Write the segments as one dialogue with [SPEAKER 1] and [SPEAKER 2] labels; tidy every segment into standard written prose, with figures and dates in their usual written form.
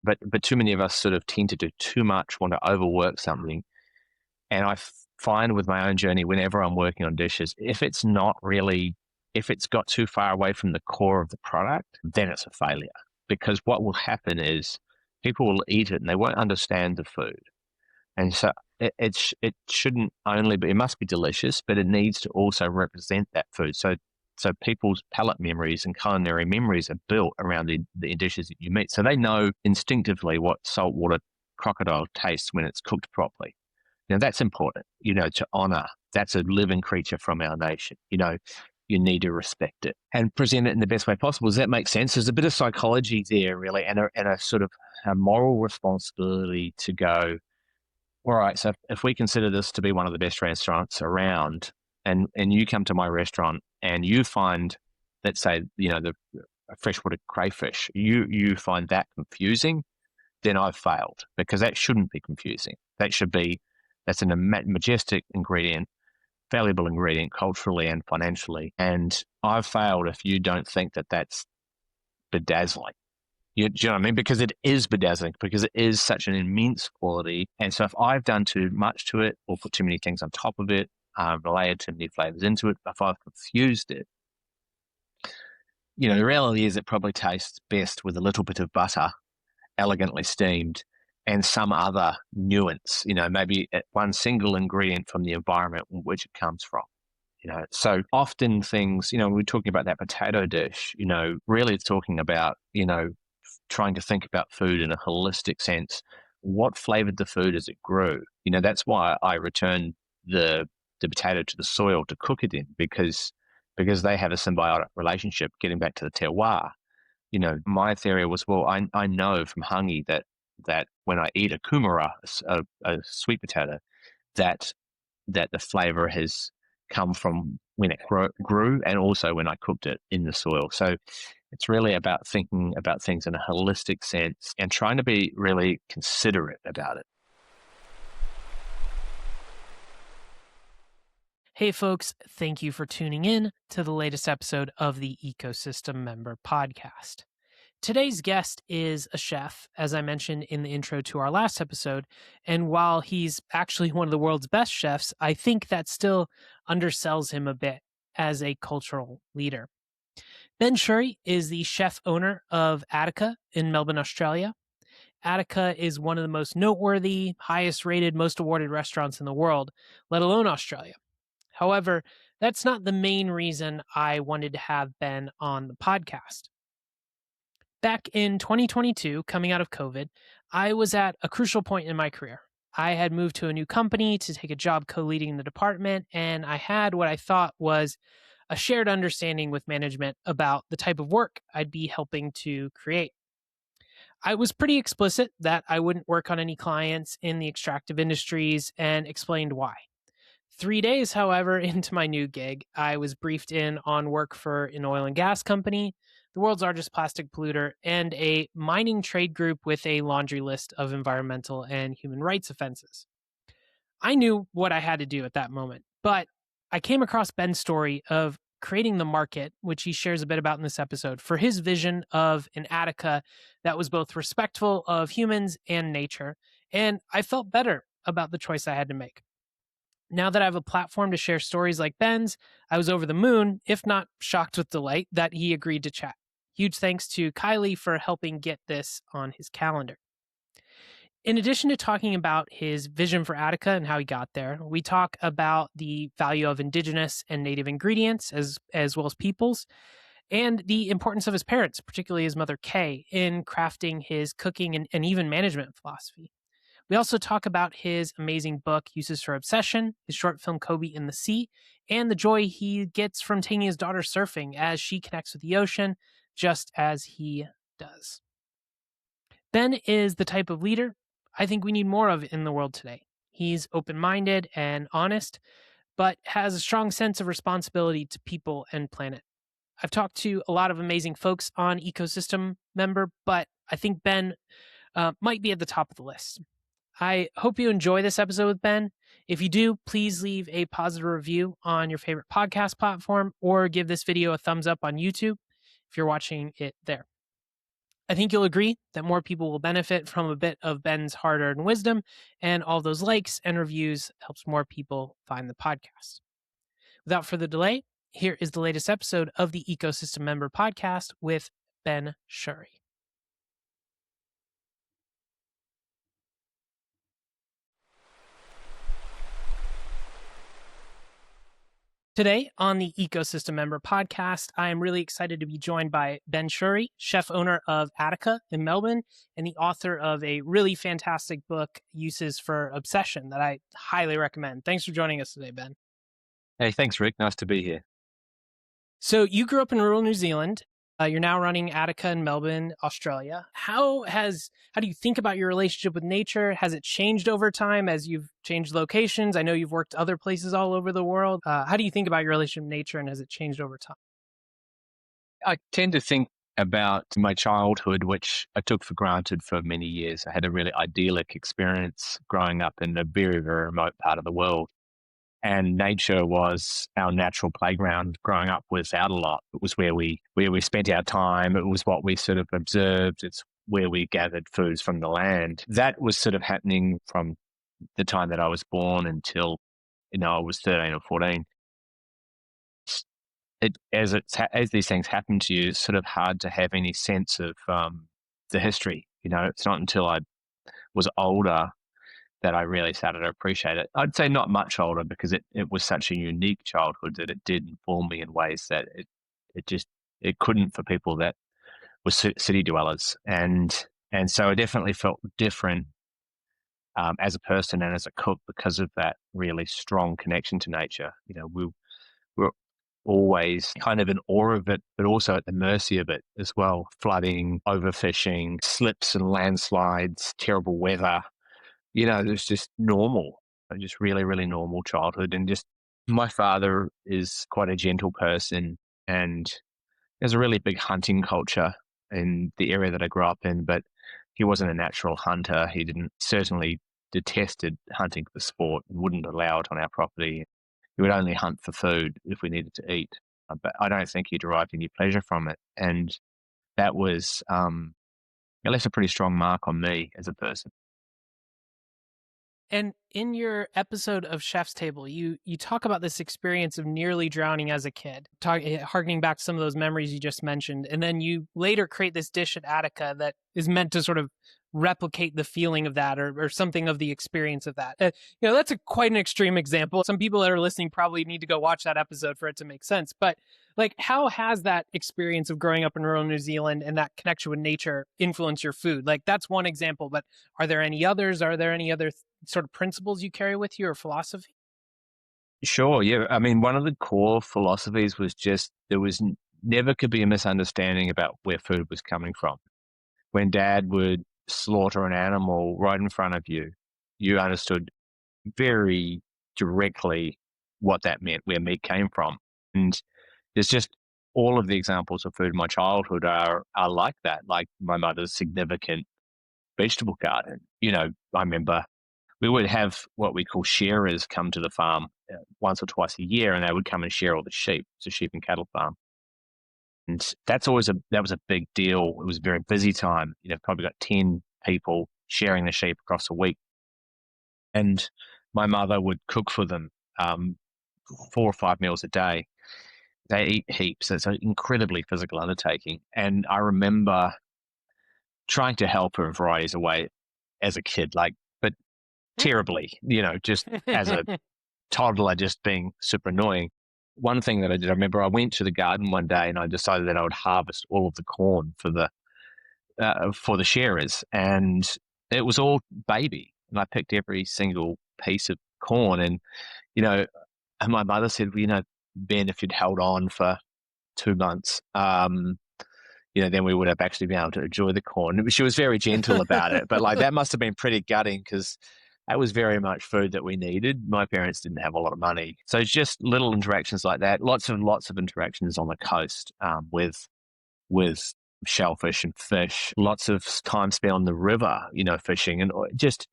[SPEAKER 1] but too many of us sort of tend to do too much, want to overwork something. And I find with my own journey, whenever I'm working on dishes, if it's got too far away from the core of the product, then it's a failure. Because what will happen is people will eat it and they won't understand the food. And so it shouldn't only be, it must be delicious, but it needs to also represent that food. So people's palate memories and culinary memories are built around the dishes that you meet. So they know instinctively what saltwater crocodile tastes when it's cooked properly. Now that's important, to honor. That's a living creature from our nation. You need to respect it and present it in the best way possible. Does that make sense? There's a bit of psychology there, really, and a sort of a moral responsibility to go, all right, so if we consider this to be one of the best restaurants around, and you come to my restaurant and you find, let's say, the freshwater crayfish, you find that confusing, then I've failed, because that shouldn't be confusing. That's a majestic ingredient, valuable ingredient culturally and financially. And I've failed if you don't think that that's bedazzling. Do you know what I mean? Because it is bedazzling, because it is such an immense quality. And so if I've done too much to it or put too many things on top of it, layered too many flavors into it, if I've confused it, the reality is it probably tastes best with a little bit of butter, elegantly steamed, and some other nuance, maybe one single ingredient from the environment in which it comes from. So often things, we're talking about that potato dish, really talking about, trying to think about food in a holistic sense. What flavored the food as it grew? That's why I returned the potato to the soil to cook it in, because they have a symbiotic relationship, getting back to the terroir. My theory was, well, I know from hangi that when I eat a kumara, a sweet potato, that the flavor has come from when it grew and also when I cooked it in the soil. So it's really about thinking about things in a holistic sense and trying to be really considerate about it.
[SPEAKER 2] Hey folks, thank you for tuning in to the latest episode of the Ecosystem Member Podcast. Today's guest is a chef, as I mentioned in the intro to our last episode, and while he's actually one of the world's best chefs, I think that still undersells him a bit as a cultural leader. Ben Shewry is the chef owner of Attica in Melbourne, Australia. Attica is one of the most noteworthy, highest rated, most awarded restaurants in the world, let alone Australia. However, that's not the main reason I wanted to have Ben on the podcast. Back in 2022, coming out of COVID, I was at a crucial point in my career. I had moved to a new company to take a job co-leading the department, and I had what I thought was a shared understanding with management about the type of work I'd be helping to create. I was pretty explicit that I wouldn't work on any clients in the extractive industries and explained why. 3 days, however, into my new gig, I was briefed in on work for an oil and gas company, the world's largest plastic polluter, and a mining trade group with a laundry list of environmental and human rights offenses. I knew what I had to do at that moment, but I came across Ben's story of creating the market, which he shares a bit about in this episode, for his vision of an Attica that was both respectful of humans and nature, and I felt better about the choice I had to make. Now that I have a platform to share stories like Ben's, I was over the moon, if not shocked with delight, that he agreed to chat. Huge thanks to Kylie for helping get this on his calendar. In addition to talking about his vision for Attica and how he got there, we talk about the value of Indigenous and Native ingredients as well as peoples, and the importance of his parents, particularly his mother Kay, in crafting his cooking and even management philosophy. We also talk about his amazing book, Uses for Obsession, his short film, Kobe in the Sea, and the joy he gets from taking his daughter surfing as she connects with the ocean, just as he does. Ben is the type of leader I think we need more of in the world today. He's open-minded and honest, but has a strong sense of responsibility to people and planet. I've talked to a lot of amazing folks on Ecosystem Member, but I think Ben might be at the top of the list. I hope you enjoy this episode with Ben. If you do, please leave a positive review on your favorite podcast platform or give this video a thumbs up on YouTube if you're watching it there. I think you'll agree that more people will benefit from a bit of Ben's hard-earned wisdom, and all those likes and reviews helps more people find the podcast. Without further delay, here is the latest episode of the Ecosystem Member Podcast with Ben Shewry. Today on the Ecosystem Member Podcast, I am really excited to be joined by Ben Shewry, chef owner of Attica in Melbourne, and the author of a really fantastic book, Uses for Obsession, that I highly recommend. Thanks for joining us today, Ben.
[SPEAKER 1] Hey, thanks, Rick. Nice to be here.
[SPEAKER 2] So you grew up in rural New Zealand. You're now running Attica in Melbourne, Australia. How do you think about your relationship with nature? Has it changed over time as you've changed locations? I know you've worked other places all over the world. How do you think about your relationship with nature, and has it changed over time?
[SPEAKER 1] I tend to think about my childhood, which I took for granted for many years. I had a really idyllic experience growing up in a very, very remote part of the world. And nature was our natural playground growing up without a lot. It was where we spent our time. It was what we sort of observed. It's where we gathered foods from the land. That was sort of happening from the time that I was born until, I was 13 or 14. As these things happen to you, it's sort of hard to have any sense of the history. It's not until I was older that I really started to appreciate it. I'd say not much older, because it was such a unique childhood that it did inform me in ways that it couldn't for people that were city dwellers. And so I definitely felt different as a person and as a cook because of that really strong connection to nature. We're always kind of in awe of it, but also at the mercy of it as well. Flooding, overfishing, slips and landslides, terrible weather. It's just normal, just really, really normal childhood. And just my father is quite a gentle person, and there's a really big hunting culture in the area that I grew up in, but he wasn't a natural hunter. He certainly detested hunting for sport and wouldn't allow it on our property. He would only hunt for food if we needed to eat. But I don't think he derived any pleasure from it. And that it left a pretty strong mark on me as a person.
[SPEAKER 2] And in your episode of Chef's Table, you talk about this experience of nearly drowning as a kid, harkening back to some of those memories you just mentioned. And then you later create this dish at Attica that is meant to sort of replicate the feeling of that, or something of the experience of that. That's quite an extreme example. Some people that are listening probably need to go watch that episode for it to make sense. But how has that experience of growing up in rural New Zealand and that connection with nature influence your food? That's one example, but are there any others? Are there any other sort of principles you carry with you, or philosophy?
[SPEAKER 1] Sure, yeah. I mean, one of the core philosophies was just never could be a misunderstanding about where food was coming from. When Dad would slaughter an animal right in front of you, you understood very directly what that meant, where meat came from. And there's just all of the examples of food in my childhood are like that, like my mother's significant vegetable garden. I remember we would have what we call shearers come to the farm once or twice a year, and they would come and shear all the sheep. It's a sheep and cattle farm. And that was a big deal. It was a very busy time. Probably got 10 people sharing the sheep across a week. And my mother would cook for them 4 or 5 meals a day. They eat heaps. It's an incredibly physical undertaking. And I remember trying to help her in varieties of ways as a kid, but terribly, just as a toddler, just being super annoying. One thing that I did, I remember I went to the garden one day and I decided that I would harvest all of the corn for the shearers, and it was all baby. And I picked every single piece of corn, and and my mother said, well, Ben, if you'd held on for 2 months, then we would have actually been able to enjoy the corn. She was very gentle about it, but that must have been pretty gutting, because that was very much food that we needed. My parents didn't have a lot of money. So it's just little interactions like that. Lots of interactions on the coast with shellfish and fish. Lots of time spent on the river, fishing, and just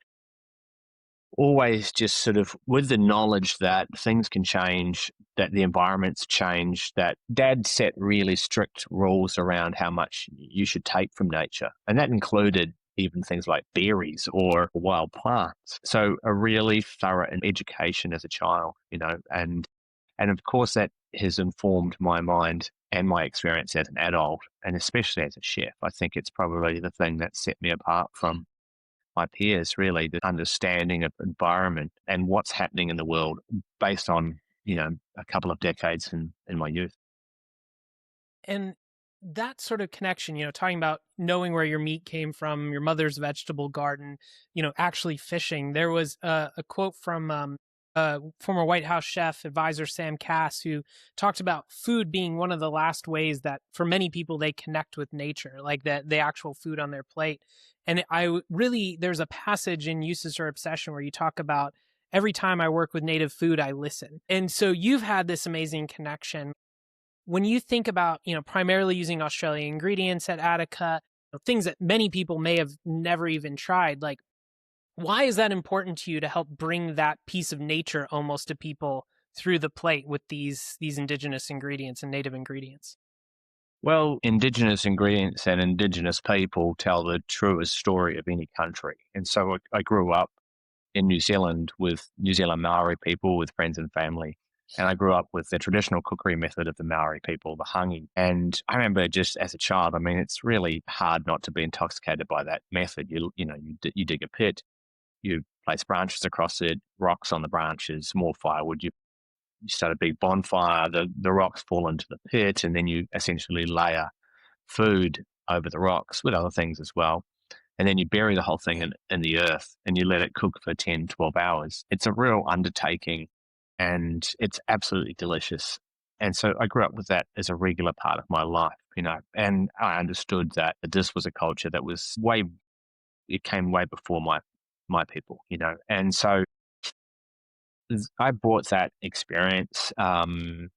[SPEAKER 1] always just sort of with the knowledge that things can change, that the environment's changed, that Dad set really strict rules around how much you should take from nature. And that included even things like berries or wild plants. So a really thorough education as a child, and of course that has informed my mind and my experience as an adult, and especially as a chef. I think it's probably the thing that set me apart from my peers, really, the understanding of environment and what's happening in the world based on, a couple of decades in my youth.
[SPEAKER 2] And that sort of connection, talking about knowing where your meat came from, your mother's vegetable garden, actually fishing. There was a quote from former White House chef advisor Sam Cass, who talked about food being one of the last ways that for many people they connect with nature, like that the actual food on their plate. And there's a passage in Uses or Obsession where you talk about every time I work with native food, I listen. And so you've had this amazing connection. When you think about, primarily using Australian ingredients at Attica, things that many people may have never even tried, like, why is that important to you to help bring that piece of nature almost to people through the plate with these Indigenous ingredients and native ingredients?
[SPEAKER 1] Well, Indigenous ingredients and Indigenous people tell the truest story of any country. And so I grew up in New Zealand with New Zealand Maori people, with friends and family. And I grew up with the traditional cookery method of the Maori people, the hangi. And I remember just as a child, I mean, it's really hard not to be intoxicated by that method. You dig a pit, you place branches across it, rocks on the branches, more firewood. You start a big bonfire, the rocks fall into the pit, and then you essentially layer food over the rocks with other things as well. And then you bury the whole thing in the earth and you let it cook for 10, 12 hours. It's a real undertaking and it's absolutely delicious. And so I grew up with that as a regular part of my life, and I understood that this was a culture that it came way before my people, And so I brought that experience to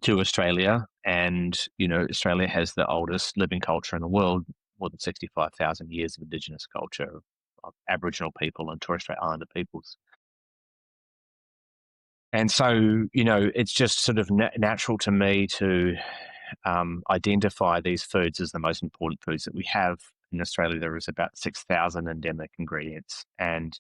[SPEAKER 1] Australia, and Australia has the oldest living culture in the world, more than 65,000 years of Indigenous culture of Aboriginal people and Torres Strait Islander peoples. And so, it's just sort of natural to me to identify these foods as the most important foods that we have in Australia. There is about 6,000 endemic ingredients, and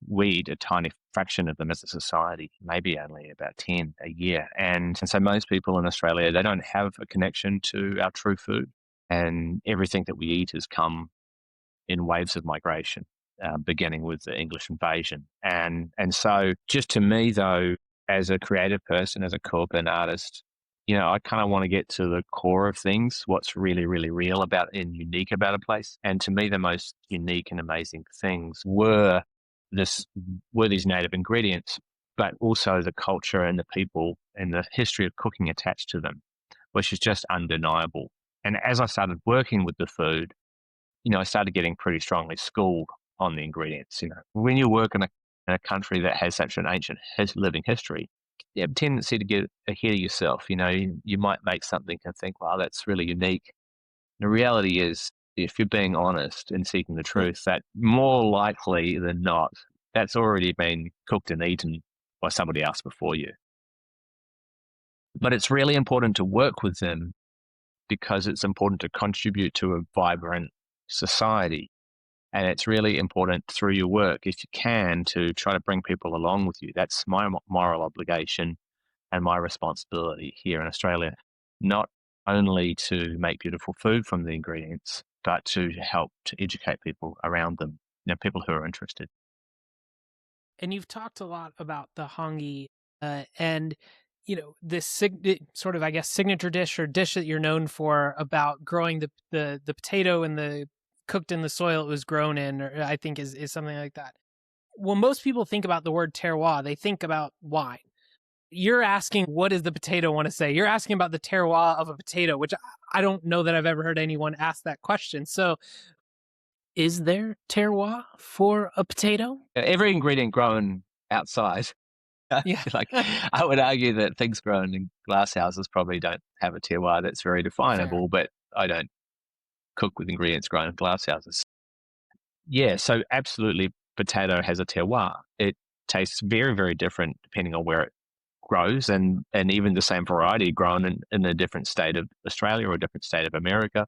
[SPEAKER 1] we eat a tiny fraction of them as a society, maybe only about 10 a year. And so most people in Australia, they don't have a connection to our true food. And everything that we eat has come in waves of migration, beginning with the English invasion. And so just to me, though, as a creative person, as a cook, an artist, I kind of want to get to the core of things, what's really, really real about and unique about a place. And to me, the most unique and amazing things were these native ingredients, but also the culture and the people and the history of cooking attached to them, which is just undeniable. And as I started working with the food, I started getting pretty strongly schooled on the ingredients. When you work in a country that has such an ancient living history, you have a tendency to get ahead of yourself. You might make something and think, wow, that's really unique. The reality is, if you're being honest and seeking the truth, that more likely than not, that's already been cooked and eaten by somebody else before you. But it's really important to work with them because it's important to contribute to a vibrant society. And it's really important through your work, if you can, to try to bring people along with you. That's my moral obligation and my responsibility here in Australia, not only to make beautiful food from the ingredients, but to help to educate people around them, people who are interested.
[SPEAKER 2] And you've talked a lot about the hangi and this sort of, I guess, signature dish or dish that you're known for about growing the potato and the cooked in the soil it was grown in, or I think is something like that. When most people think about the word terroir, they think about wine. You're asking, what does the potato want to say? You're asking about the terroir of a potato, which I don't know that I've ever heard anyone ask that question. So is there terroir for a potato?
[SPEAKER 1] Every ingredient grown outside.
[SPEAKER 2] Yeah.
[SPEAKER 1] Like, I would argue that things grown in glass houses probably don't have a terroir that's very definable, but I don't cook with ingredients grown in glass houses. Yeah, so absolutely, potato has a terroir. It tastes very, very different depending on where it grows, and even the same variety grown in a different state of Australia or a different state of America.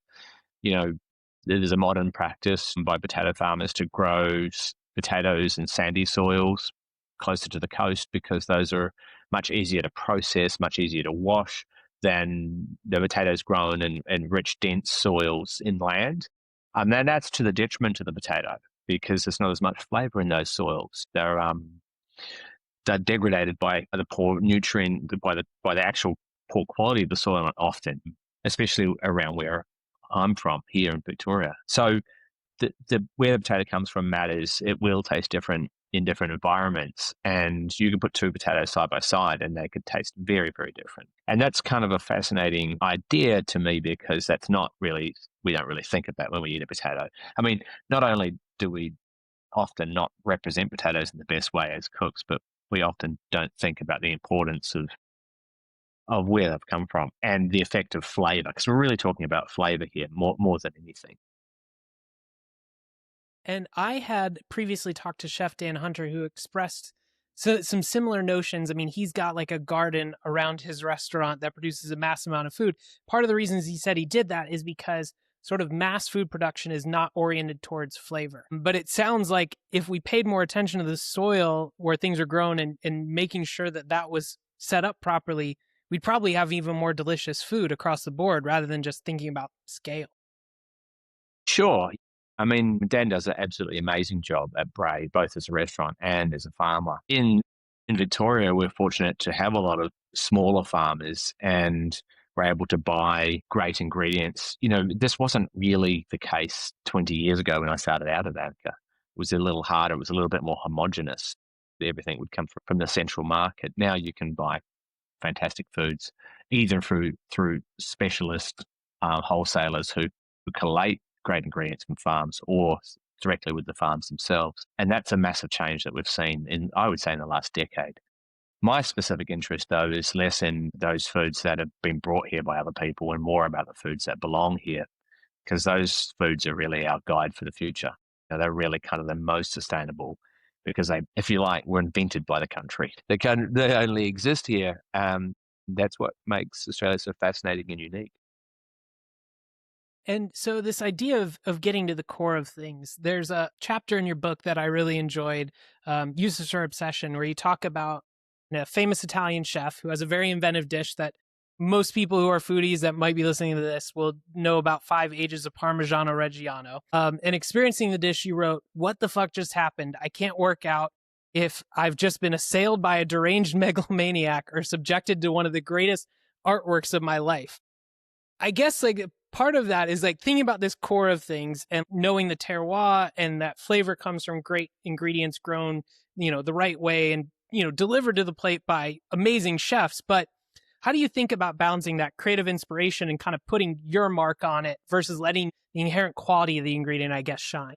[SPEAKER 1] You know, there's a modern practice by potato farmers to grow potatoes in sandy soils closer to the coast because those are much easier to process, much easier to wash than the potatoes grown in rich, dense soils inland. And then that's to the detriment of the potato because there's not as much flavor in those soils. They're degraded by the poor nutrient, by the actual poor quality of the soil often, especially around where I'm from here in Victoria. So the where the potato comes from matters. It will taste different in different environments, and you can put two potatoes side by side and they could taste very, very different. And that's kind of a fascinating idea to me because that's not really, we don't really think of that when we eat a potato. I mean, not only do we often not represent potatoes in the best way as cooks, but we often don't think about the importance of where they've come from and the effect of flavor, because we're really talking about flavor here more than anything.
[SPEAKER 2] And I had previously talked to Chef Dan Hunter, who expressed some similar notions. I mean, he's got like a garden around his restaurant that produces a mass amount of food. Part of the reasons he said he did that is because sort of mass food production is not oriented towards flavor. But it sounds like if we paid more attention to the soil where things are grown and making sure that that was set up properly, we'd probably have even more delicious food across the board rather than just thinking about scale.
[SPEAKER 1] Sure. I mean, Dan does an absolutely amazing job at Bray, both as a restaurant and as a farmer. In Victoria, we're fortunate to have a lot of smaller farmers and we're able to buy great ingredients. You know, this wasn't really the case 20 years ago when I started out at Attica. It was a little harder. It was a little bit more homogenous. Everything would come from the central market. Now you can buy fantastic foods either through specialist wholesalers who collate great ingredients from farms or directly with the farms themselves. And that's a massive change that we've seen I would say, in the last decade. My specific interest, though, is less in those foods that have been brought here by other people and more about the foods that belong here, because those foods are really our guide for the future. You know, they're really kind of the most sustainable because they, if you like, were invented by the country. They only exist here. That's what makes Australia so fascinating and unique.
[SPEAKER 2] And so this idea of getting to the core of things, there's a chapter in your book that I really enjoyed, Uses or Obsession, where you talk about a famous Italian chef who has a very inventive dish that most people who are foodies that might be listening to this will know about 5 ages of Parmigiano Reggiano. And experiencing the dish, you wrote, "What the fuck just happened? I can't work out if I've just been assailed by a deranged megalomaniac or subjected to one of the greatest artworks of my life." I guess like part of that is like thinking about this core of things and knowing the terroir and that flavor comes from great ingredients grown, the right way and, delivered to the plate by amazing chefs. But how do you think about balancing that creative inspiration and kind of putting your mark on it versus letting the inherent quality of the ingredient, I guess, shine?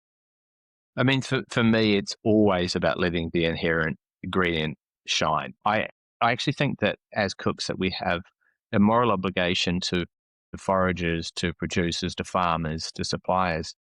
[SPEAKER 1] I mean, for me, it's always about letting the inherent ingredient shine. I actually think that as cooks that we have a moral obligation to the foragers, to producers, to farmers, to suppliers,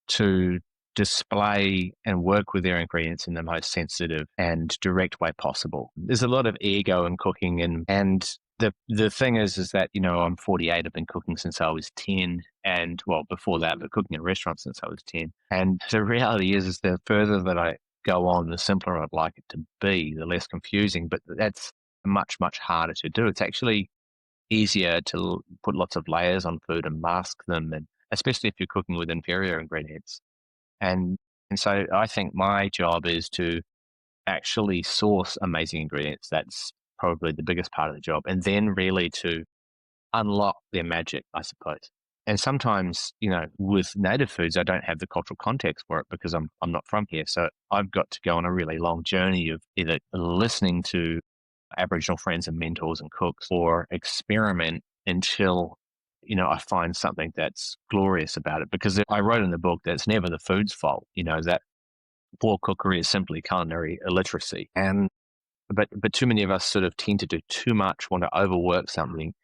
[SPEAKER 1] to display and work with their ingredients in the most sensitive and direct way possible. There's a lot of ego in cooking, and the thing is that, I'm 48. I've been cooking since I was 10, and well, before that, but cooking in restaurants since I was 10. And the reality is the further that I go on, the simpler I'd like it to be, the less confusing, but that's much, much harder to do. It's actually easier to put lots of layers on food and mask them, and especially if you're cooking with inferior ingredients. And so I think my job is to actually source amazing ingredients. That's probably the biggest part of the job. And then really to unlock their magic, I suppose. And sometimes, with native foods, I don't have the cultural context for it because I'm not from here. So I've got to go on a really long journey of either listening to Aboriginal friends and mentors and cooks or experiment until, I find something that's glorious about it. Because I wrote in the book that it's never the food's fault, that poor cookery is simply culinary illiteracy. But too many of us sort of tend to do too much, want to overwork something.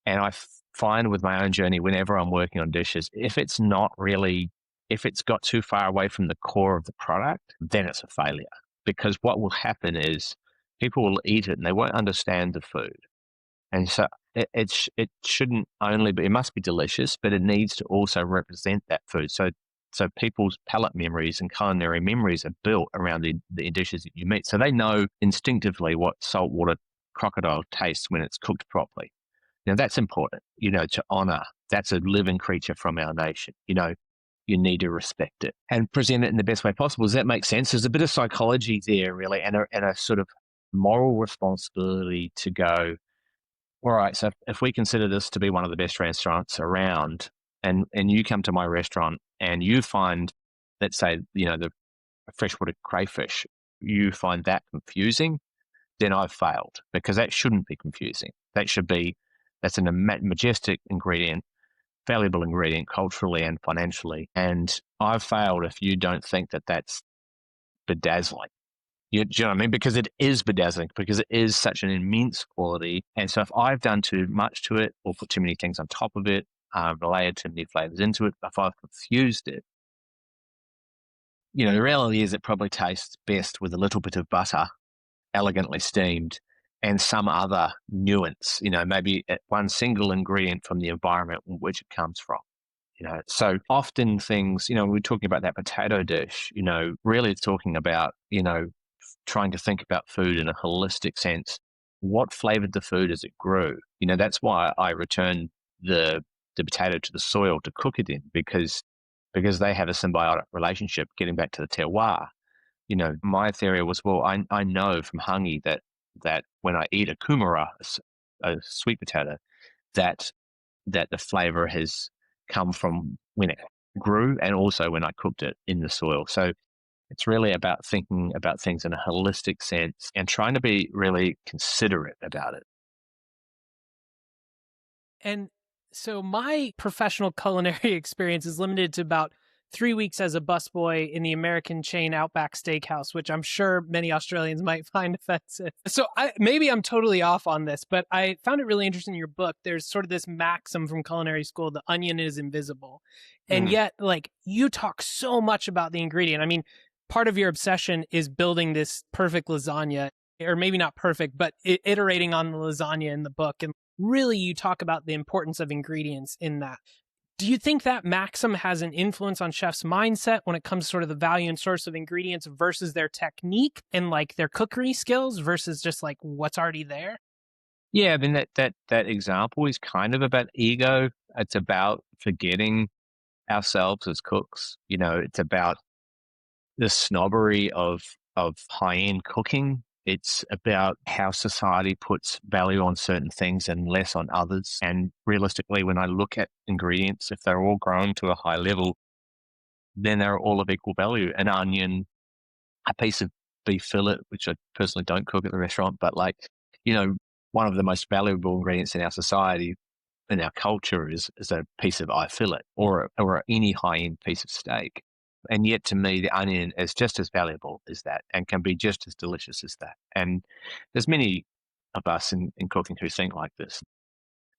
[SPEAKER 1] And I find with my own journey, whenever I'm working on dishes, if it's not really If it's got too far away from the core of the product, then it's a failure. Because what will happen is people will eat it and they won't understand the food. And so it shouldn't only be, it must be delicious, but it needs to also represent that food. So people's palate memories and culinary memories are built around the dishes that you meet. So they know instinctively what saltwater crocodile tastes when it's cooked properly. Now that's important, to honor. That's a living creature from our nation. You need to respect it and present it in the best way possible. Does that make sense? There's a bit of psychology there, really, and a sort of moral responsibility to go, all right, so if we consider this to be one of the best restaurants around, and you come to my restaurant and you find, let's say, the freshwater crayfish, you find that confusing, then I've failed, because that shouldn't be confusing. That's a majestic ingredient, valuable ingredient culturally and financially. And I've failed if you don't think that that's bedazzling. Do you know what I mean? Because it is bedazzling, because it is such an immense quality. And so if I've done too much to it or put too many things on top of it, layered too many flavors into it, if I've confused it, the reality is it probably tastes best with a little bit of butter, elegantly steamed, and some other nuance, maybe one single ingredient from the environment in which it comes from. So often things, we're talking about that potato dish, really talking about, trying to think about food in a holistic sense. What flavored the food as it grew? That's why I return the potato to the soil to cook it in, because they have a symbiotic relationship. Getting back to the terroir, my theory was, well, I know from hangi that when I eat a kumara, a sweet potato, that the flavor has come from when it grew and also when I cooked it in the soil. So it's really about thinking about things in a holistic sense and trying to be really considerate about it.
[SPEAKER 2] And so my professional culinary experience is limited to about 3 weeks as a busboy in the American chain Outback Steakhouse, which I'm sure many Australians might find offensive. So maybe I'm totally off on this, but I found it really interesting in your book. There's sort of this maxim from culinary school: the onion is invisible. And yet, you talk so much about the ingredient. I mean, part of your obsession is building this perfect lasagna, or maybe not perfect, but iterating on the lasagna in the book. And really, you talk about the importance of ingredients in that. Do you think that maxim has an influence on chefs' mindset when it comes to sort of the value and source of ingredients versus their technique and their cookery skills versus just what's already there?
[SPEAKER 1] Yeah, I mean that example is kind of about ego. It's about forgetting ourselves as cooks. It's about the snobbery of high-end cooking. It's about how society puts value on certain things and less on others. And realistically, when I look at ingredients, if they're all grown to a high level, then they're all of equal value. An onion, a piece of beef fillet, which I personally don't cook at the restaurant, but one of the most valuable ingredients in our society, in our culture, is a piece of eye fillet or any high-end piece of steak. And yet, to me, the onion is just as valuable as that and can be just as delicious as that. And there's many of us in cooking who think like this.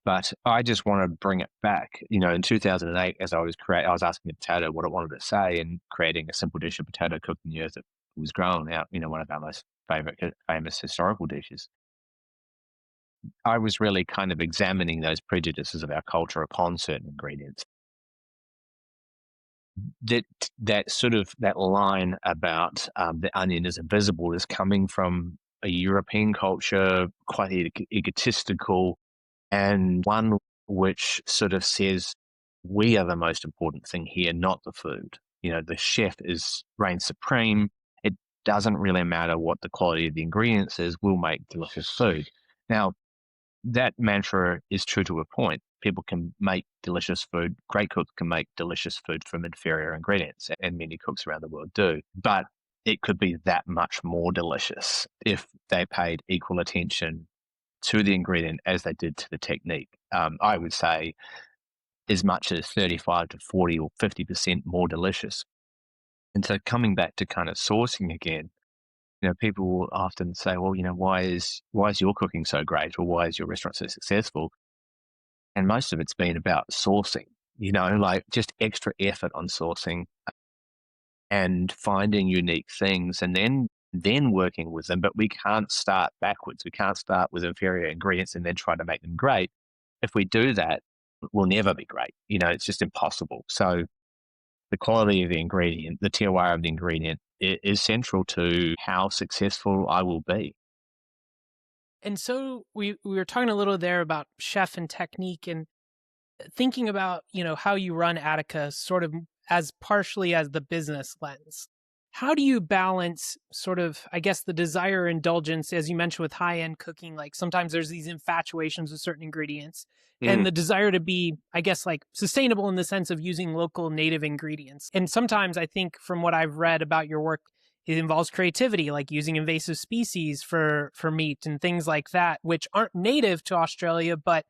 [SPEAKER 1] But I just want to bring it back. In 2008, as I was asking the potato what it wanted to say and creating a simple dish of potato cooked in the earth that was grown out, one of our most famous historical dishes. I was really kind of examining those prejudices of our culture upon certain ingredients. That line about the onion is invisible is coming from a European culture, quite egotistical, and one which sort of says we are the most important thing here, not the food. The chef reigns supreme. It doesn't really matter what the quality of the ingredients is. We'll make delicious food. Now, that mantra is true to a point. People can make delicious food. Great cooks can make delicious food from inferior ingredients, and many cooks around the world do. But it could be that much more delicious if they paid equal attention to the ingredient as they did to the technique. I would say as much as 35 to 40 or 50% more delicious. And so coming back to kind of sourcing again, people will often say, well, why is your cooking so great, or why is your restaurant so successful? And most of it's been about sourcing. like just extra effort on sourcing and finding unique things and then working with them. But we can't start backwards. We can't start with inferior ingredients and then try to make them great. If we do that, we'll never be great. It's just impossible. So the quality of the ingredient, the terroir of the ingredient is central to how successful I will be.
[SPEAKER 2] And so we were talking a little there about chef and technique, and thinking about, how you run Attica sort of as partially as the business lens. How do you balance sort of, I guess, the desire indulgence, as you mentioned with high-end cooking, like sometimes there's these infatuations with certain ingredients, and the desire to be, I guess, like sustainable in the sense of using local native ingredients. And sometimes I think from what I've read about your work, it involves creativity, like using invasive species for meat and things like that, which aren't native to Australia, but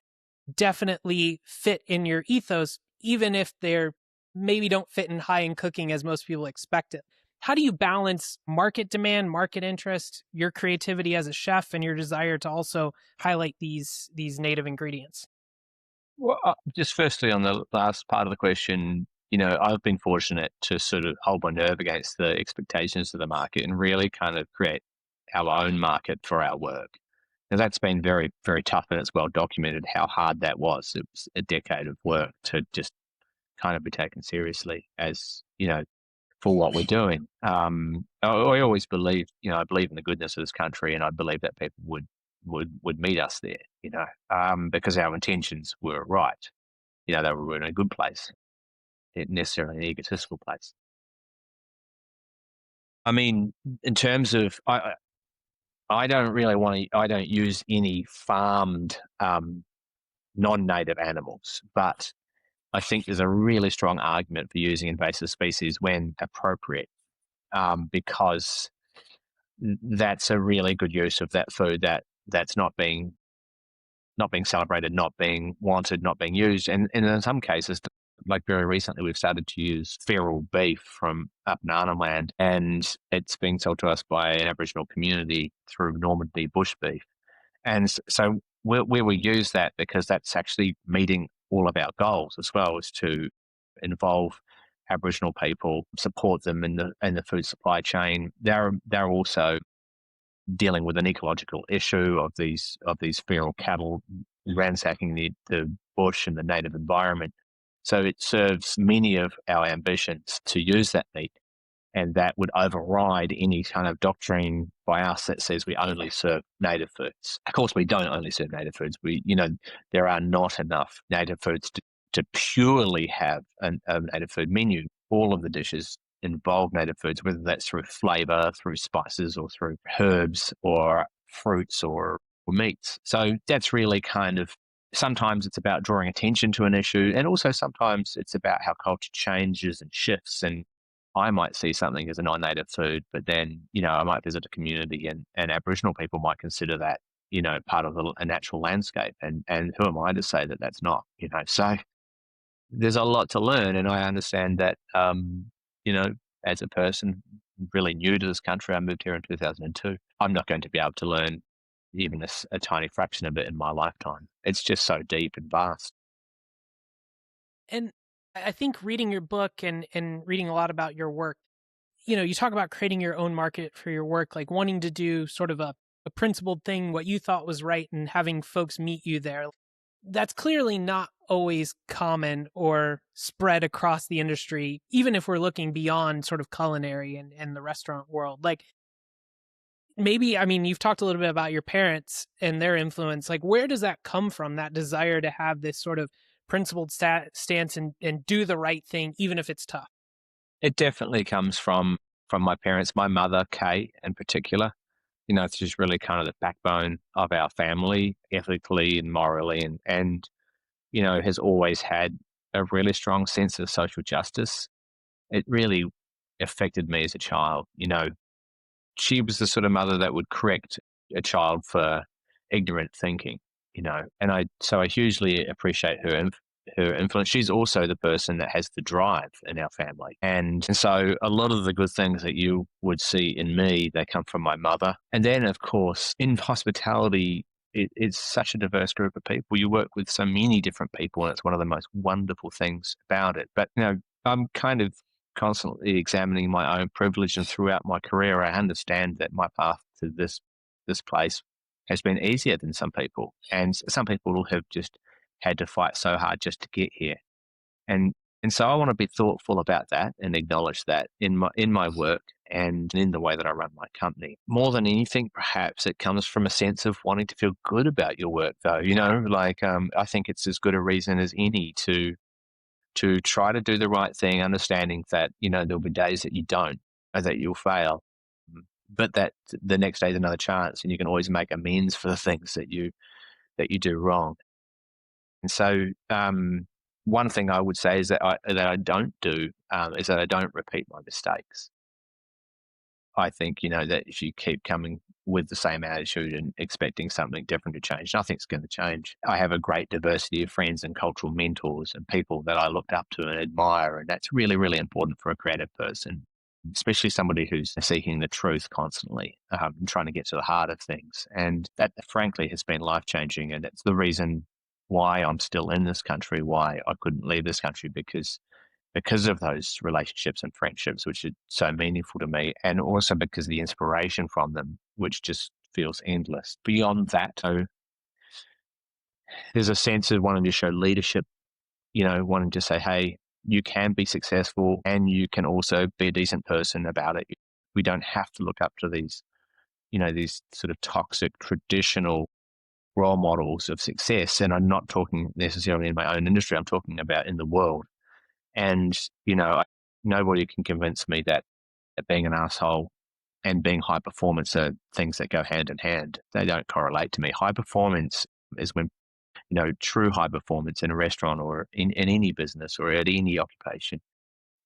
[SPEAKER 2] definitely fit in your ethos, even if they're maybe don't fit in high-end cooking as most people expect it. How do you balance market demand, market interest, your creativity as a chef, and your desire to also highlight these native ingredients?
[SPEAKER 1] Well, just firstly on the last part of the question, I've been fortunate to sort of hold my nerve against the expectations of the market and really kind of create our own market for our work. And that's been very, very tough, and it's well documented how hard that was. It was a decade of work to just kind of be taken seriously as, for what we're doing. I always believe, I believe in the goodness of this country, and I believe that people would meet us there, because our intentions were right. They were in a good place, not necessarily an egotistical place. I mean, in terms of, I don't really I don't use any farmed non-native animals, but I think there's a really strong argument for using invasive species when appropriate, because that's a really good use of that food that's not being celebrated, not being wanted, not being used. And in some cases, like very recently, we've started to use feral beef from up in Arnhem Land, and it's being sold to us by an Aboriginal community through Normandy bush beef. And so where we use that, because that's actually meeting all of our goals as well, is to involve Aboriginal people, support them in the food supply chain. They're also dealing with an ecological issue of these feral cattle ransacking the bush and the native environment. So it serves many of our ambitions to use that meat, and that would override any kind of doctrine by us that says we only serve native foods. Of course, we don't only serve native foods. There are not enough native foods to purely have a native food menu. All of the dishes involve native foods, whether that's through flavor, through spices, or through herbs, or fruits, or meats. So that's really kind of, sometimes it's about drawing attention to an issue, and also sometimes it's about how culture changes and shifts. And I might see something as a non-native food, but then, I might visit a community, and Aboriginal people might consider that, part of a natural landscape. And who am I to say that that's not, So there's a lot to learn. And I understand that, as a person really new to this country, I moved here in 2002. I'm not going to be able to learn even a tiny fraction of it in my lifetime. It's just so deep and vast.
[SPEAKER 2] And I think reading your book and reading a lot about your work, you talk about creating your own market for your work, like wanting to do sort of a principled thing, what you thought was right, and having folks meet you there. That's clearly not always common or spread across the industry, even if we're looking beyond sort of culinary and the restaurant world. Like, maybe, I mean, you've talked a little bit about your parents and their influence. Like, where does that come from, that desire to have this sort of principled stance and do the right thing, even if it's tough?
[SPEAKER 1] It definitely comes from my parents, my mother, Kay, in particular. She's really kind of the backbone of our family, ethically and morally, and has always had a really strong sense of social justice. It really affected me as a child. She was the sort of mother that would correct a child for ignorant thinking, and I hugely appreciate her influence. She's also the person that has the drive in our family. And so a lot of the good things that you would see in me, they come from my mother. And then, of course, in hospitality, it's such a diverse group of people. You work with so many different people, and it's one of the most wonderful things about it. But, I'm kind of constantly examining my own privilege, and throughout my career, I understand that my path to this place has been easier than some people, and some people have just had to fight so hard just to get here. And and so I want to be thoughtful about that and acknowledge that in my work and in the way that I run my company. More than anything, perhaps it comes from a sense of wanting to feel good about your work, though. I think it's as good a reason as any to try to do the right thing, understanding that there'll be days that you don't, or that you'll fail, but that the next day is another chance, and you can always make amends for the things that you do wrong. And so, one thing I would say is that I don't do is that I don't repeat my mistakes. I think that if you keep coming with the same attitude and expecting something different to change, nothing's going to change. I have a great diversity of friends and cultural mentors and people that I looked up to and admire, and that's really, really important for a creative person, especially somebody who's seeking the truth constantly, and trying to get to the heart of things. And that, frankly, has been life changing, and it's the reason why I'm still in this country, why I couldn't leave this country, because of those relationships and friendships, which are so meaningful to me, and also because of the inspiration from them, which just feels endless. Beyond that, so there's a sense of wanting to show leadership, wanting to say, hey, you can be successful and you can also be a decent person about it. We don't have to look up to these sort of toxic, traditional role models of success. And I'm not talking necessarily in my own industry, I'm talking about in the world. And, nobody can convince me that being an asshole and being high performance are things that go hand in hand. They don't correlate to me. High performance is when, true high performance in a restaurant or in any business or at any occupation.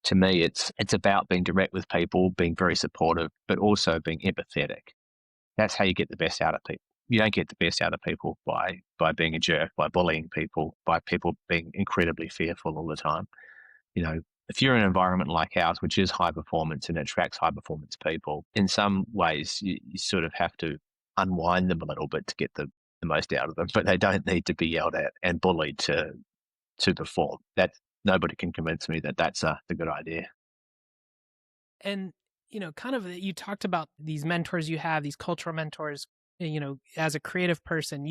[SPEAKER 1] To me, it's about being direct with people, being very supportive, but also being empathetic. That's how you get the best out of people. You don't get the best out of people by being a jerk, by bullying people, by people being incredibly fearful all the time. If you're in an environment like ours, which is high performance and attracts high performance people, in some ways you sort of have to unwind them a little bit to get the most out of them, but they don't need to be yelled at and bullied to perform. That nobody can convince me that that's a good idea.
[SPEAKER 2] And, kind of you talked about these mentors you have, these cultural mentors, as a creative person.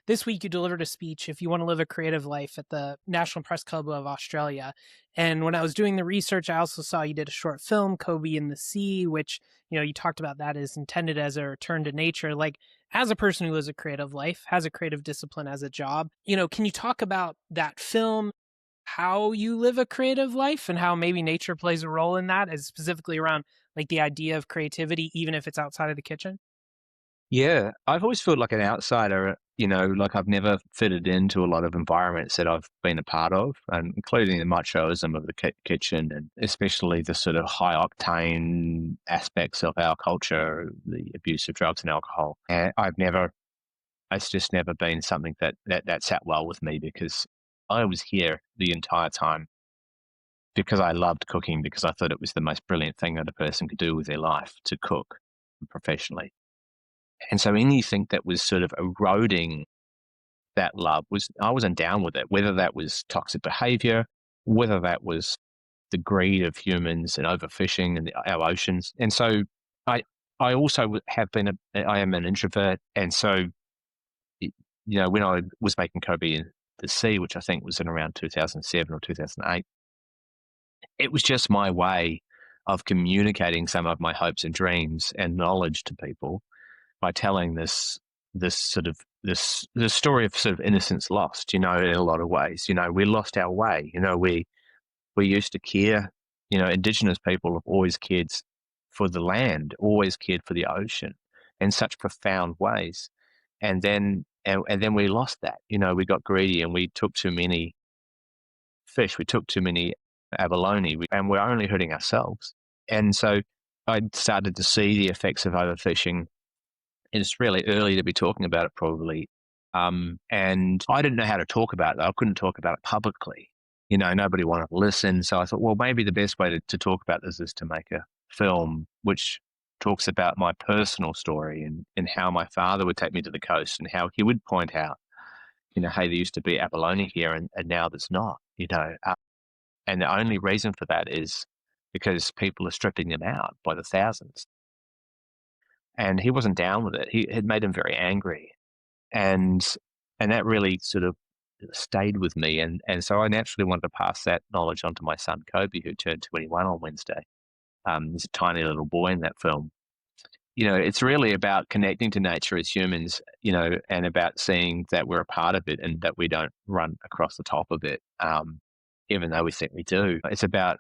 [SPEAKER 2] This week you delivered a speech, If You Want to Live a Creative Life, at the National Press Club of Australia. And when I was doing the research, I also saw you did a short film, Kobe in the Sea, which, you talked about that as intended as a return to nature. Like, as a person who lives a creative life, has a creative discipline as a job, can you talk about that film, how you live a creative life, and how maybe nature plays a role in that, as specifically around like the idea of creativity, even if it's outside of the kitchen?
[SPEAKER 1] Yeah, I've always felt like an outsider, like I've never fitted into a lot of environments that I've been a part of, and including the machoism of the kitchen, and especially the sort of high octane aspects of our culture, the abuse of drugs and alcohol. And it's just never been something that sat well with me, because I was here the entire time because I loved cooking, because I thought it was the most brilliant thing that a person could do with their life, to cook professionally. And so anything that was sort of eroding that love I wasn't down with it, whether that was toxic behavior, whether that was the greed of humans and overfishing in our oceans. And so I, I also I am an introvert. And so, when I was making Kobe in the Sea, which I think was in around 2007 or 2008, it was just my way of communicating some of my hopes and dreams and knowledge to people by telling this story of sort of innocence lost, in a lot of ways. We lost our way. We used to care. Indigenous people have always cared for the land, always cared for the ocean in such profound ways. And then we lost that. We got greedy and we took too many fish, we took too many abalone, and we're only hurting ourselves. And so I started to see the effects of overfishing. It's really early to be talking about it, probably. And I didn't know how to talk about it. I couldn't talk about it publicly. Nobody wanted to listen. So I thought, well, maybe the best way to talk about this is to make a film, which talks about my personal story and how my father would take me to the coast and how he would point out, hey, there used to be abalone here and now there's not, and the only reason for that is because people are stripping them out by the thousands. And he wasn't down with it. It had made him very angry. And that really sort of stayed with me. And so I naturally wanted to pass that knowledge on to my son, Kobe, who turned 21 on Wednesday. He's a tiny little boy in that film. It's really about connecting to nature as humans, and about seeing that we're a part of it and that we don't run across the top of it, even though we think we do. It's about,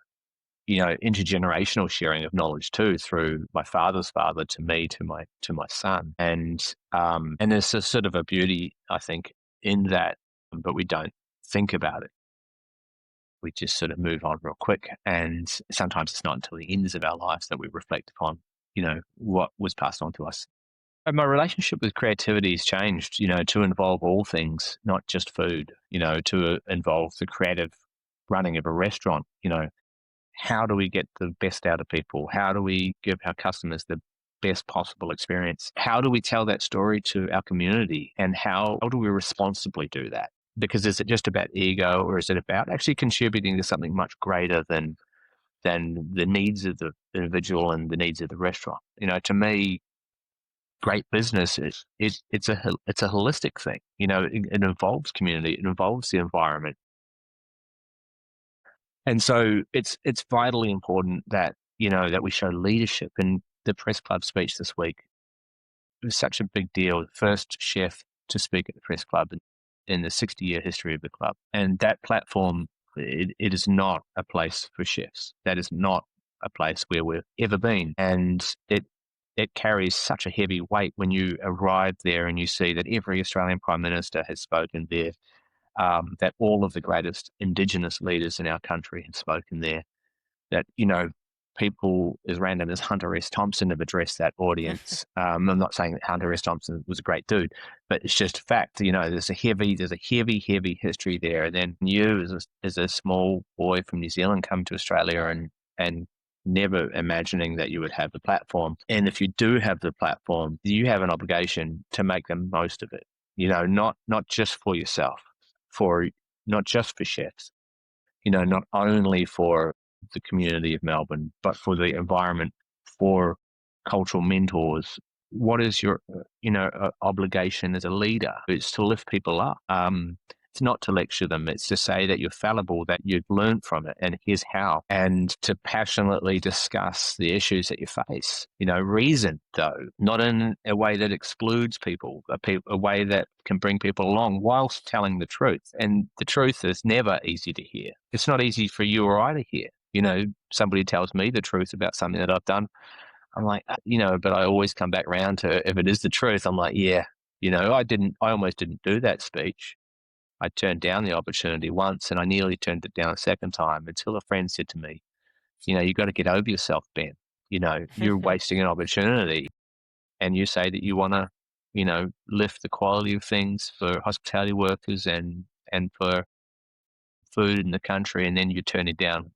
[SPEAKER 1] intergenerational sharing of knowledge too, through my father's father to me, to my son. And there's a sort of a beauty, I think, in that, but we don't think about it. We just sort of move on real quick. And sometimes it's not until the ends of our lives that we reflect upon, what was passed on to us. And my relationship with creativity has changed, to involve all things, not just food, to involve the creative running of a restaurant. How do we get the best out of people? How do we give our customers the best possible experience? How do we tell that story to our community? And how do we responsibly do that? Because is it just about ego, or is it about actually contributing to something much greater than the needs of the individual and the needs of the restaurant? To me, great business it's a holistic thing. It involves community, it involves the environment. And so it's vitally important that, that we show leadership. And the press club speech this week was such a big deal. The first chef to speak at the press club in the 60-year history of the club. And that platform, it is not a place for chefs. That is not a place where we've ever been. And it carries such a heavy weight when you arrive there and you see that every Australian Prime Minister has spoken there, that all of the greatest Indigenous leaders in our country have spoken there, that, people as random as Hunter S. Thompson have addressed that audience. I'm not saying that Hunter S. Thompson was a great dude, but it's just a fact. There's a heavy history there. And then you, as a small boy from New Zealand, come to Australia and never imagining that you would have the platform. And if you do have the platform, you have an obligation to make the most of it. Not just for yourself, not just for chefs, not only for the community of Melbourne, but for the environment, for cultural mentors. What is your, obligation as a leader? It's to lift people up. It's not to lecture them. It's to say that you're fallible, that you've learned from it, and here's how. And to passionately discuss the issues that you face. Reason, though, not in a way that excludes people, a way that can bring people along whilst telling the truth. And the truth is never easy to hear. It's not easy for you or I to hear. Somebody tells me the truth about something that I've done. I'm like, but I always come back around to, if it is the truth, I'm like, yeah, I almost didn't do that speech. I turned down the opportunity once and I nearly turned it down a second time until a friend said to me, you got to get over yourself, Ben. You're wasting an opportunity. And you say that you want to, lift the quality of things for hospitality workers and for food in the country. And then you turn it down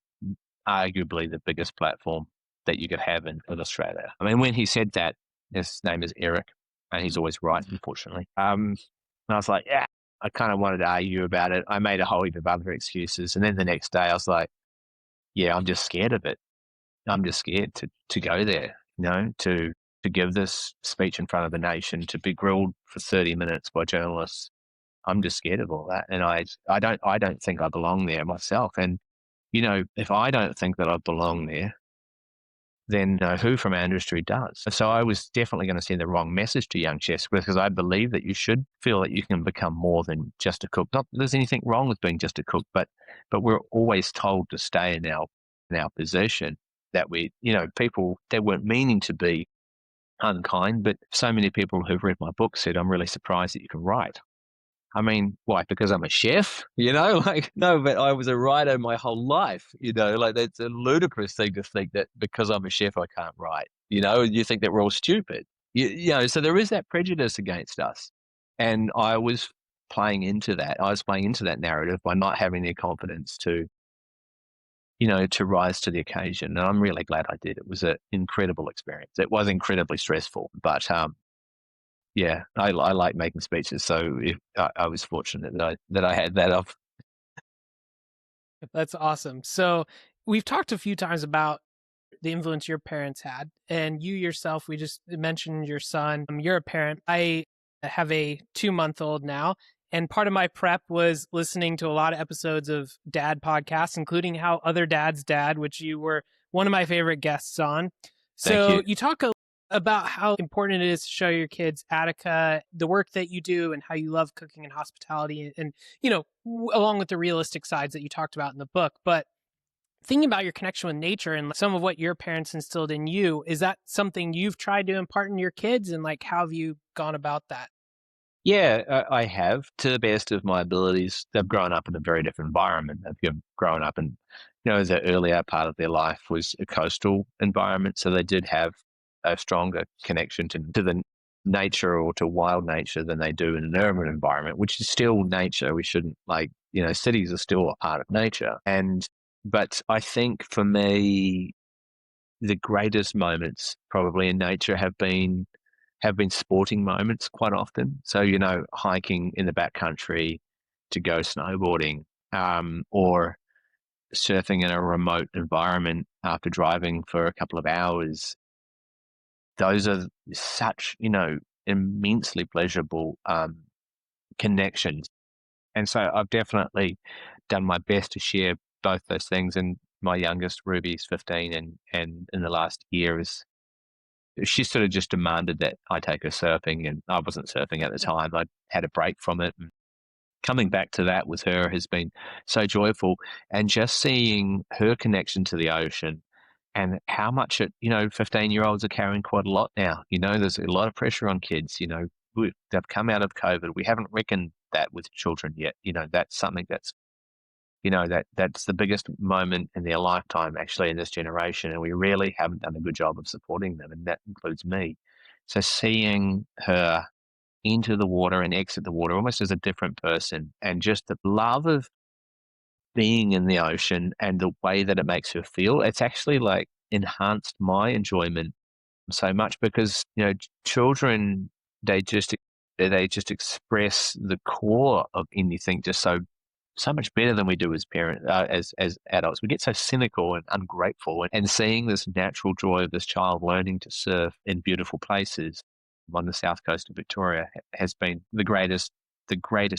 [SPEAKER 1] arguably the biggest platform that you could have in Australia. I mean, when he said that, his name is Eric, and he's always right, unfortunately. And I was like, yeah, I kind of wanted to argue about it. I made a whole heap of other excuses. And then the next day I was like, yeah, I'm just scared of it. I'm just scared to go there, to give this speech in front of the nation, to be grilled for 30 minutes by journalists. I'm just scared of all that. And I don't think I belong there myself. And, if I don't think that I belong there, then who from our industry does? So I was definitely going to send the wrong message to young chefs, because I believe that you should feel that you can become more than just a cook. Not that there's anything wrong with being just a cook, but we're always told to stay in our position, that we, people, they weren't meaning to be unkind, but so many people who've read my book said, I'm really surprised that you can write. I mean, why? Because I'm a chef, like, no, but I was a writer my whole life, like that's a ludicrous thing to think that because I'm a chef, I can't write, you think that we're all stupid, so there is that prejudice against us. And I was playing into that. I was playing into that narrative by not having the confidence to, to rise to the occasion. And I'm really glad I did. It was an incredible experience. It was incredibly stressful, but yeah, I like making speeches. So I was fortunate that I had that up.
[SPEAKER 2] That's awesome. So we've talked a few times about the influence your parents had, and you yourself, we just mentioned your son. You're a parent. I have a 2-month-old now, and part of my prep was listening to a lot of episodes of dad podcasts, including How Other Dads Dad, which you were one of my favorite guests on.
[SPEAKER 1] Thank
[SPEAKER 2] So
[SPEAKER 1] you.
[SPEAKER 2] you talk about how important it is to show your kids Attica, the work that you do, and how you love cooking and hospitality, and along with the realistic sides that you talked about in the book. But thinking about your connection with nature and some of what your parents instilled in you, is that something you've tried to impart in your kids, and like how have you gone about that?
[SPEAKER 1] Yeah, I have, to the best of my abilities. They've grown up in a very different environment. They've grown up in, the earlier part of their life was a coastal environment, so they did have a stronger connection to the nature or to wild nature than they do in an urban environment, which is still nature. We shouldn't cities are still a part of nature. But I think for me, the greatest moments probably in nature have been sporting moments quite often. So, hiking in the backcountry to go snowboarding, or surfing in a remote environment after driving for a couple of hours. Those are such, immensely pleasurable connections. And so I've definitely done my best to share both those things. And my youngest, Ruby's 15, and in the last year she sort of just demanded that I take her surfing, and I wasn't surfing at the time. I had a break from it. And coming back to that with her has been so joyful, and just seeing her connection to the ocean and how much 15-year-olds are carrying quite a lot now. There's a lot of pressure on kids. They've come out of COVID. We haven't reckoned that with children yet. That's something that's the biggest moment in their lifetime, actually, in this generation, and we really haven't done a good job of supporting them, and that includes me. So seeing her enter the water and exit the water almost as a different person, and just the love of being in the ocean and the way that it makes her feel, it's actually like enhanced my enjoyment so much, because children, they just express the core of anything just so much better than we do as parents, as adults. We get so cynical and ungrateful, and seeing this natural joy of this child learning to surf in beautiful places on the south coast of Victoria has been the greatest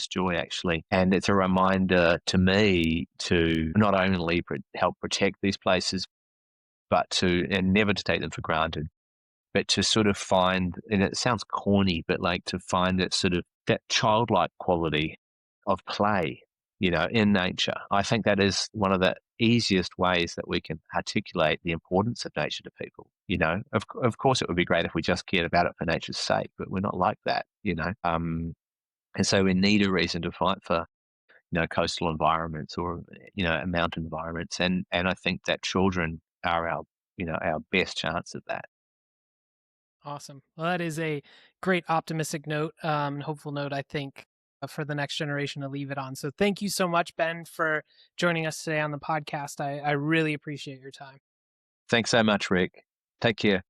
[SPEAKER 1] joy, actually. And it's a reminder to me to not only help protect these places, and never to take them for granted, but to sort of find, and it sounds corny, but like to find that childlike quality of play, in nature. I think that is one of the easiest ways that we can articulate the importance of nature to people. Of course, it would be great if we just cared about it for nature's sake, but we're not like that. And so we need a reason to fight for, coastal environments, or, mountain environments. And I think that children are our best chance at that.
[SPEAKER 2] Awesome. Well, that is a great optimistic note, hopeful note, I think, for the next generation to leave it on. So thank you so much, Ben, for joining us today on the podcast. I really appreciate your time.
[SPEAKER 1] Thanks so much, Rick. Take care.